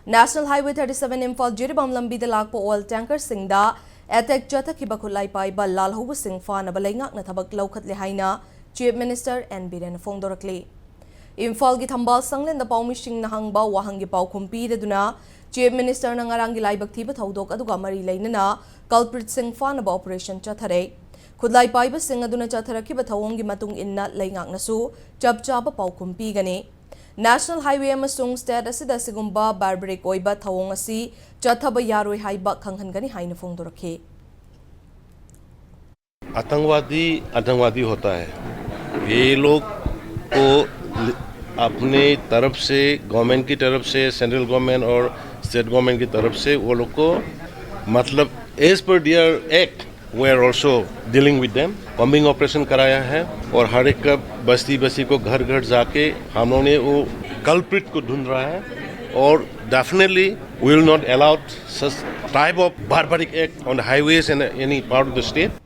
National Highway 37 Imphal Jiribam Lambida lakpa oil tanker singda attack chathakhiba khulai paiba lalhouba sing fanaba leingakna thabak laukhatle haina Chief Minister N Biren phongdorakli. Imphal gi thambal sanglenda paumishing na hangba wahangi paukhum pireduna Chief Minister na ngarangi laibak thiba thodok aduga mari leinana culprit sing fanaba operation chathare. Khudlai paiba sing aduna chatharakhiba thawongi matung inna leingaknasu chap chapa paukhum pigani. National Highway amasung state asida sigumba barbaric oiba thawong asi chathaba yaroi haiba khanghangani haina phongdorakhe. आतंकवादी होता है। ये लोग को अपने तरफ से government की तरफ से सेंट्रल गवर्नमेंट और स्टेट गवर्नमेंट की तरफ से वो लोग को मतलब as per their act we are also dealing with them. Combing operation कराया है और हर एक का बस्ती बस्ती को घर घर जाके हम लोगों ने वो कल्प्रिट को ढूंढ रहा है और definitely we will not allow such type of barbaric act on the highways and any part of the state.